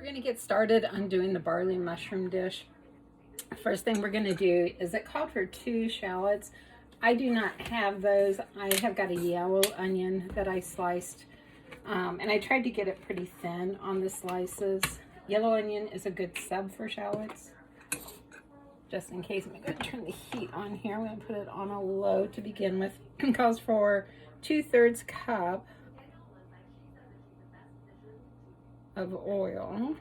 going to get started on doing the barley mushroom dish. First thing we're going to do is it called for 2 shallots. I do not have those. I have got a yellow onion that I sliced, and I tried to get it pretty thin on the slices. Yellow onion is a good sub for shallots. Just in case, I'm going to turn the heat on here. I'm going to put it on a low to begin with. It calls for 2/3 cup of oil.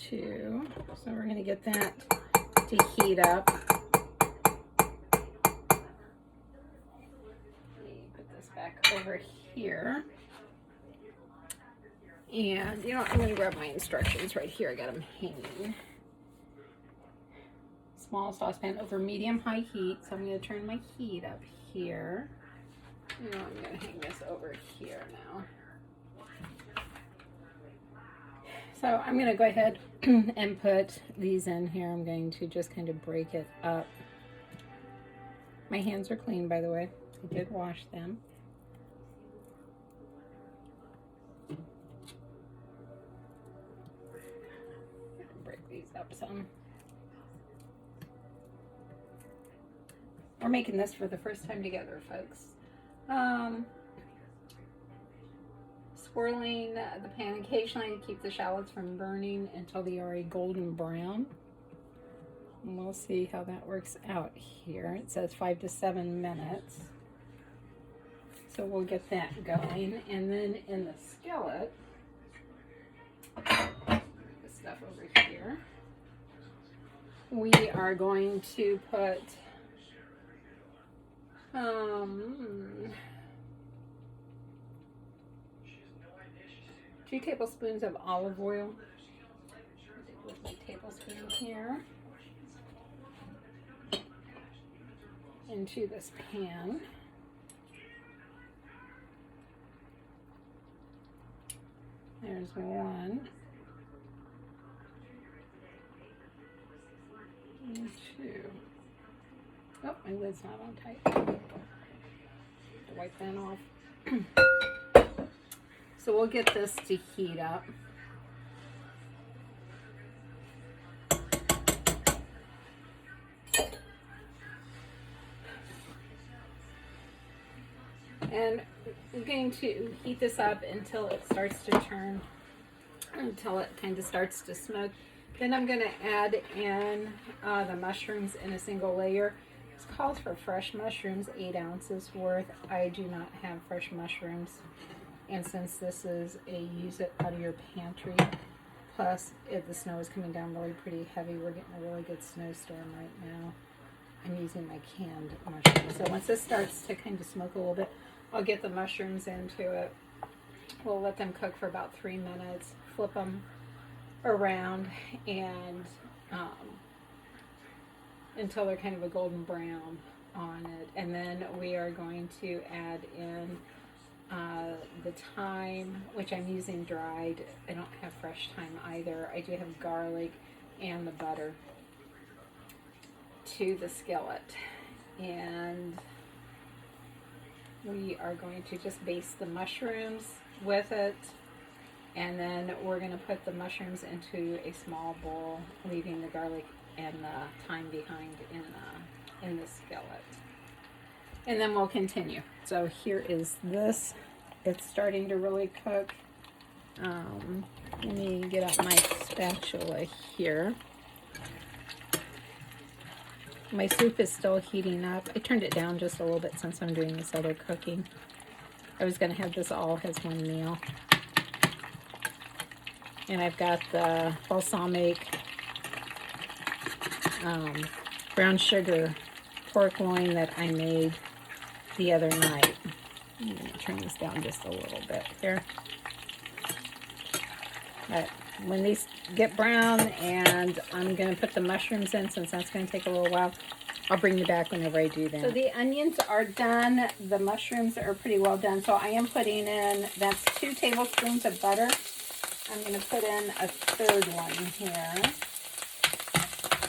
So we're going to get that to heat up. Let me put this back over here. And, you know, I'm going to grab my instructions right here. I got them hanging. Small saucepan over medium-high heat. So I'm going to turn my heat up here. You know, I'm going to hang this over here now. So I'm going to go ahead and put these in here. I'm going to just kind of break it up. My hands are clean, by the way. I did wash them. Break these up some. We're making this for the first time together, folks. Swirling the pan occasionally to keep the shallots from burning until they are a golden brown. And we'll see how that works out here. It says 5 to 7 minutes. So we'll get that going. And then in the skillet, this stuff over here, we are going to put 2 tablespoons of olive oil. With my tablespoon here into this pan. There's 1 and 2. Oh, my lid's not on tight. Wipe that off. So we'll get this to heat up. And we're going to heat this up until it starts to turn, until it kind of starts to smoke. Then I'm going to add in the mushrooms in a single layer. This calls for fresh mushrooms, 8 ounces worth. I do not have fresh mushrooms. And since this is a use it out of your pantry, plus if the snow is coming down really pretty heavy, we're getting a really good snowstorm right now. I'm using my canned mushrooms. So once this starts to kind of smoke a little bit, I'll get the mushrooms into it. We'll let them cook for about 3 minutes, flip them around, and until they're kind of a golden brown on it. And then we are going to add in the thyme, which I'm using dried. I don't have fresh thyme either. I do have garlic and the butter to the skillet. And we are going to just baste the mushrooms with it. And then we're going to put the mushrooms into a small bowl, leaving the garlic and the thyme behind in the skillet. And then we'll continue. So here is this. It's starting to really cook. Let me get out my spatula here. My soup is still heating up. I turned it down just a little bit since I'm doing this other cooking. I was going to have this all as one meal. And I've got the balsamic brown sugar pork loin that I made the other night. I'm going to turn this down just a little bit here. But when these get brown, and I'm going to put the mushrooms in since that's going to take a little while, I'll bring you back whenever I do that. So the onions are done. The mushrooms are pretty well done. So I am putting in, that's 2 tablespoons of butter. I'm going to put in a 3rd one here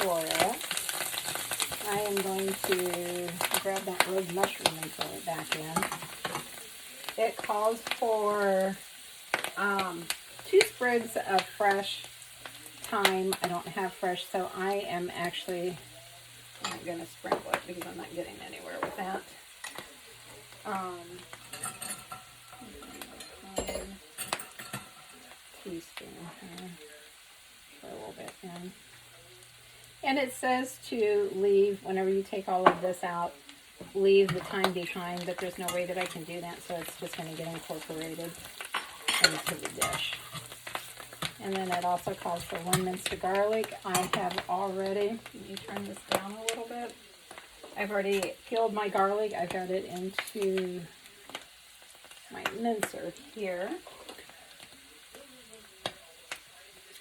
for it. I am going to grab that rogue mushroom and throw it back in. It calls for 2 sprigs of fresh thyme. I don't have fresh, so I am actually not going to sprinkle it because I'm not getting anywhere with that. 1 teaspoon here. Put a little bit in. And it says to leave, whenever you take all of this out, leave the thyme behind, but there's no way that I can do that, so it's just going to get incorporated into the dish. And then it also calls for 1 minced garlic. I have already, can you turn this down a little bit? I've already peeled my garlic. I've got it into my mincer here.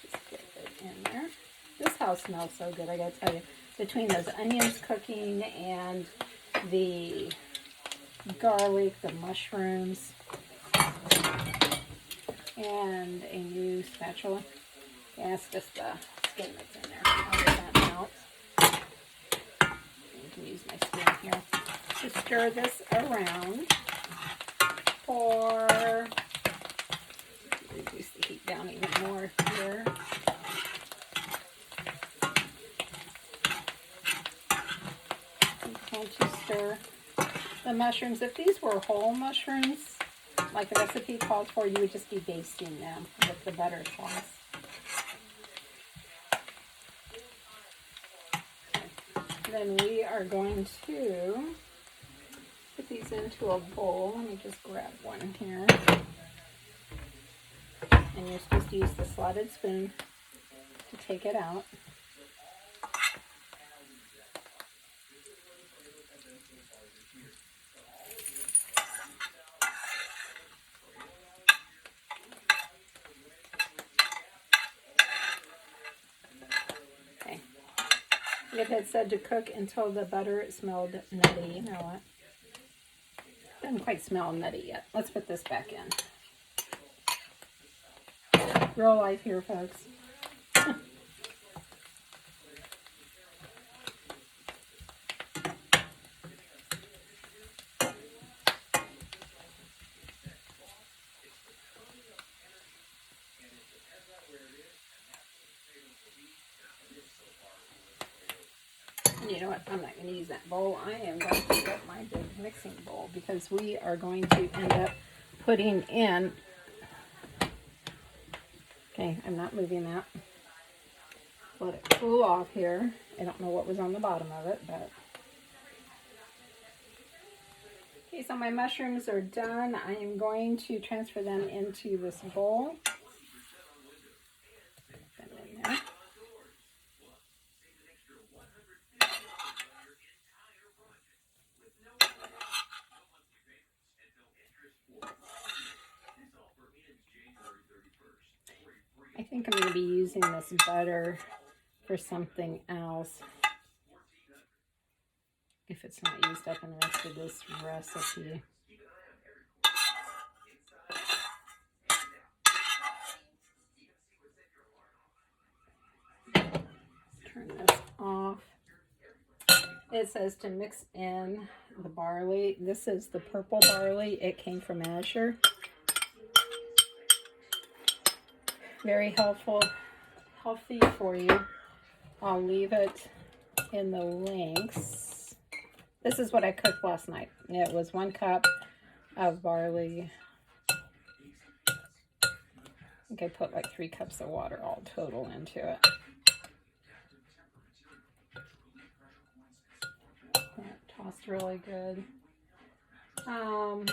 Just get it in there. This house smells so good, I gotta tell you. Between those onions cooking and the garlic, the mushrooms, and a new spatula. Yeah, it's just the skin that's in there. I'll get that out. You can use my spoon here. Just stir this around for, reduce the heat down even more here. And to stir the mushrooms. If these were whole mushrooms, like the recipe calls for, you would just be basting them with the butter sauce. Then we are going to put these into a bowl. Let me just grab one here. And you're supposed to use the slotted spoon to take it out. It had said to cook until the butter smelled nutty. You know what? Doesn't quite smell nutty yet. Let's put this back in. Real life here, folks. You know what? I'm not going to use that bowl. I am going to get my big mixing bowl because we are going to end up putting in. Okay, I'm not moving that. Let it cool off here. I don't know what was on the bottom of it, but. Okay, so my mushrooms are done. I am going to transfer them into this bowl. Put them in there. I think I'm going to be using this butter for something else if it's not used up in the rest of this recipe. Turn this off. It says to mix in the barley. This is the purple barley. It came from Asher. Very healthy for you. I'll leave it in the links. This is what I cooked last night. It was 1 cup of barley. I think I put like 3 cups of water all total into it. That tossed really good. So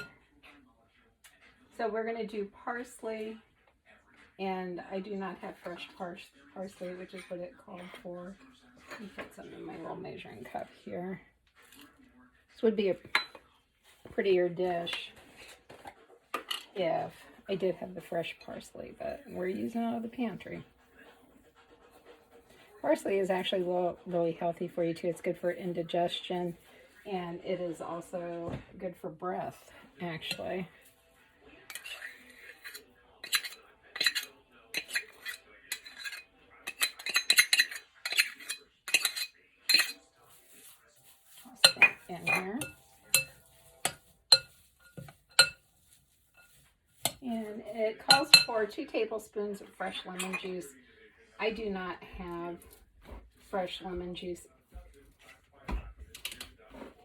we're going to do parsley. And I do not have fresh parsley, which is what it called for. Let me put some in my little measuring cup here. This would be a prettier dish if I did have the fresh parsley, but we're using it out of the pantry. Parsley is actually really healthy for you too. It's good for indigestion, and it is also good for breath, actually. in here. And it calls for 2 tablespoons of fresh lemon juice. I do not have fresh lemon juice.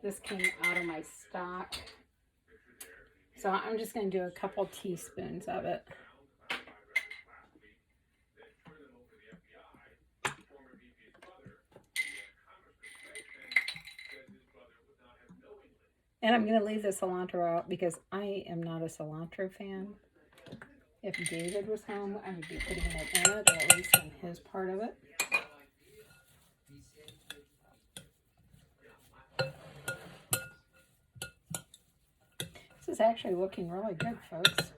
This came out of my stock. So I'm just going to do a couple teaspoons of it. And I'm going to leave the cilantro out because I am not a cilantro fan. If David was home, I would be putting it in it, or at least in his part of it. This is actually looking really good, folks.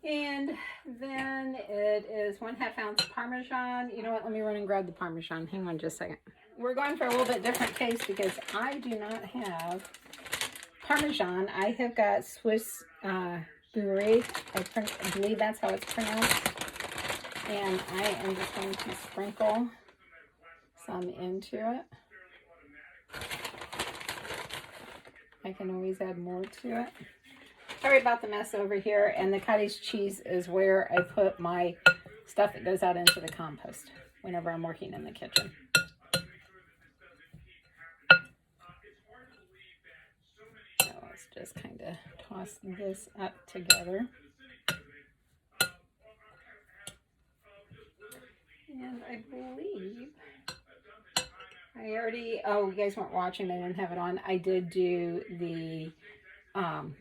And then it is 1/2 ounce Parmesan. You know what? Let me run and grab the Parmesan. Hang on just a second. We're going for a little bit different taste because I do not have Parmesan. I have got Swiss Bourrée. I believe that's how it's pronounced. And I am just going to sprinkle some into it. I can always add more to it. Sorry about the mess over here. And the cottage cheese is where I put my stuff that goes out into the compost whenever I'm working in the kitchen. So let's just kind of toss this up together. And I believe I already, oh, you guys weren't watching, I didn't have it on. I did do the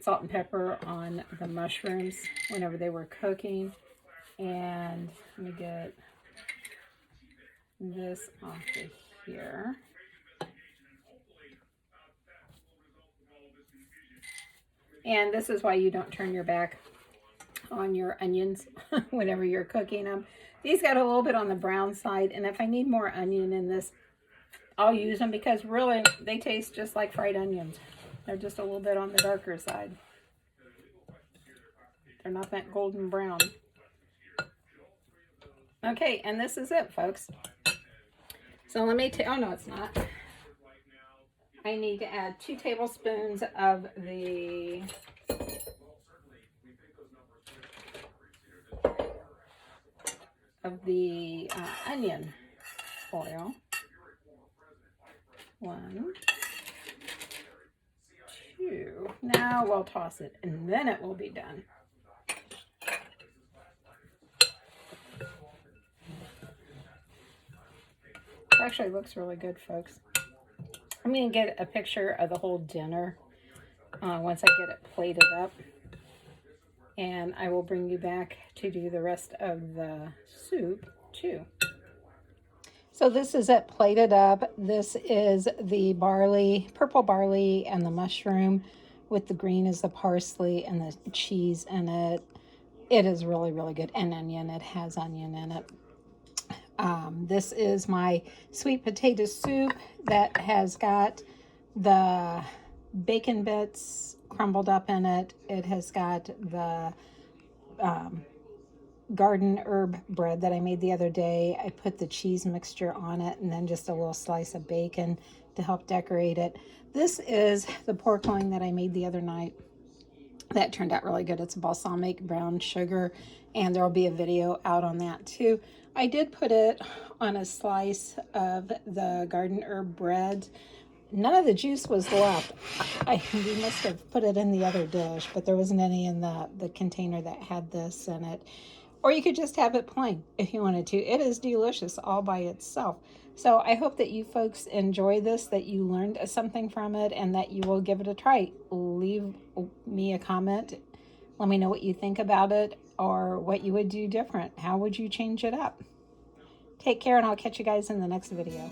salt and pepper on the mushrooms whenever they were cooking. And let me get this off of here. And this is why you don't turn your back on your onions whenever you're cooking them. These got a little bit on the brown side, and if I need more onion in this, I'll use them because really they taste just like fried onions. They're just a little bit on the darker side. They're not that golden brown. Okay, and this is it, folks. So let me oh no, it's not. I need to add 2 tablespoons of the onion oil. 1, 2. Now we'll toss it, and then it will be done. It actually looks really good, folks. I'm going to get a picture of the whole dinner once I get it plated up. And I will bring you back to do the rest of the soup too. So this is it plated up. This is the barley, purple barley and the mushroom with the green is the parsley and the cheese in it. It is really, really good. And onion, it has onion in it. This is my sweet potato soup that has got the bacon bits crumbled up in it. It has got the garden herb bread that I made the other day. I put the cheese mixture on it and then just a little slice of bacon to help decorate it. This is the pork loin that I made the other night. That turned out really good. It's balsamic brown sugar, and there will be a video out on that too. I did put it on a slice of the garden herb bread. None of the juice was left. We must have put it in the other dish, but there wasn't any in the container that had this in it. Or you could just have it plain if you wanted to. It is delicious all by itself. So I hope that you folks enjoy this, that you learned something from it, and that you will give it a try. Leave me a comment. Let me know what you think about it or what you would do different. How would you change it up? Take care, and I'll catch you guys in the next video.